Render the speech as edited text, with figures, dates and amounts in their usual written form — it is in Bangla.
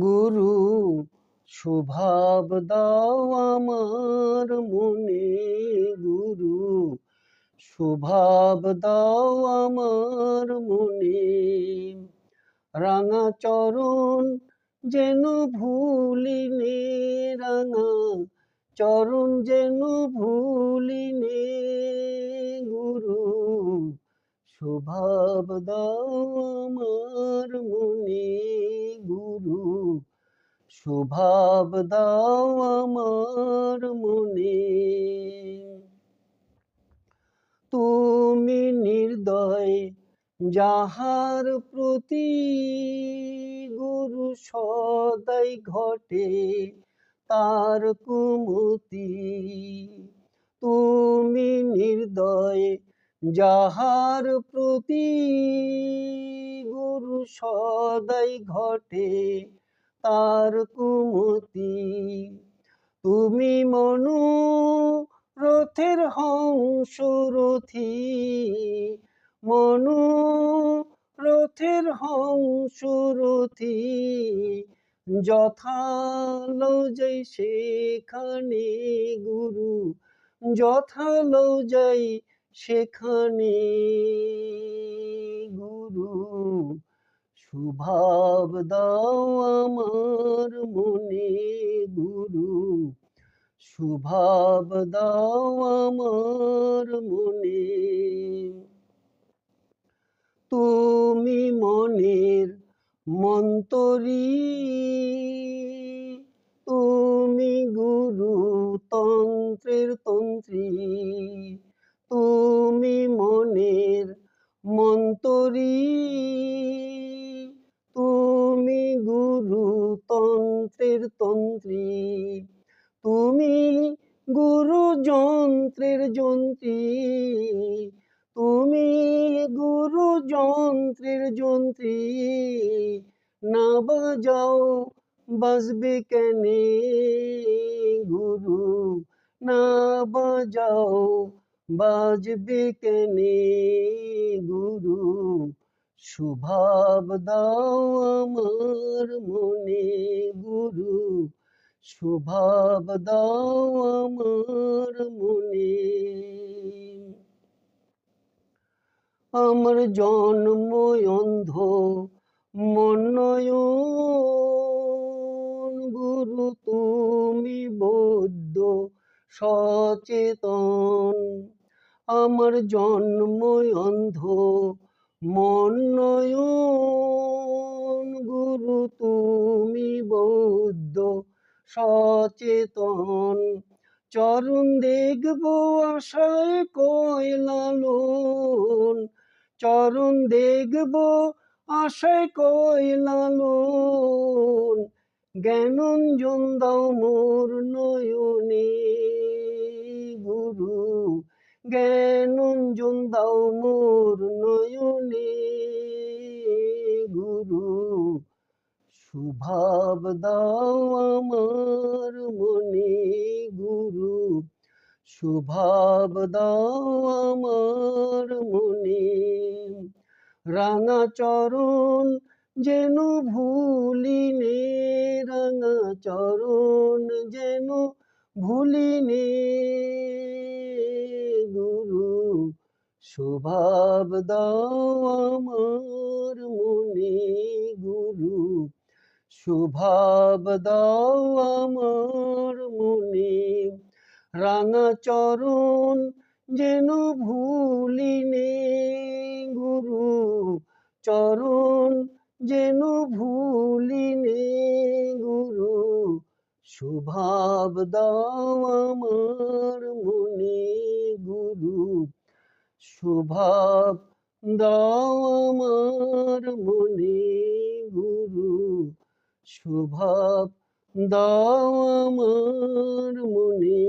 গুরু স্বভাব দাও আমার মনে, গুরু স্বভাব দাও আমার মনে। রাঙা চরণ যেন ভুলিনে, রাঙা চরণ যেন ভুলিনে, গুরু স্বভাব দাও আমার মনে, গুরু স্বভাব দাও আমার মনে। তুমি নির্দয় যাহার প্রতি, গুরু সদাই ঘটে তার কুমতি। তুমি নির্দয় যাহার প্রতি, গুরু সদাই ঘটে তার কুমতি। তুমি মনোরথের হংসরথী, মনোরথের হংসরথী, যথা লজাই সেখানে, গুরু যথা লজাই সেখানে, গুরু স্বভাব দাও আমার মনে, গুরু স্বভাব দাও আমার মনে। তুমি মনের মন্তরী, তুমি গুরু তন্ত্রের তন্ত্রী, তুমি মনের মন্তরী, তুমি গুরু তন্ত্রের তন্ত্রী, তুমি গুরু যন্ত্রের যন্ত্রী, তুমি গুরু যন্ত্রের যন্ত্রী। না বাজাও বাজবে কেনে, গুরু না বাজাও বাজবে কেনে, গুরু স্বভাব দাও আমার মনে, গুরু স্বভাব দাও আমার মনে। আমার জন্ম অন্ধ মন নয়ন, গুরু তুমি বৌদ্ধ সচেতন। আমার জন্ম অন্ধ মন নয়ন, গুরু তুমি বৌদ্ধ সচেতন। চরণ দেখব আশায় কয় লালন, চরণ দেখব আশায় কয় লালন। জ্ঞানঞ্জন দাও মোর নয়নে, গুরু জ্ঞানঞ্জন দাও মোর নয়নে, গুরু স্বভাব দাও আমার মনে, গুরু স্বভাব দাও আমার মনে। রাঙা চরণ যেন ভুলিনে, রাঙা চরণ যেন ভুলিনে, গুরু স্বভাব দাও আমার মনে, গুরু স্বভাব দাও আমার মনে। রাঙা চরণ যেন ভুলিনে, গুরু চরণ যেন ভুলিনে, গুরু স্বভাব দাও আমার মনে, গুরু স্বভাব দাও আমার মনে, গুরু স্বভাব দাও আমার মনে।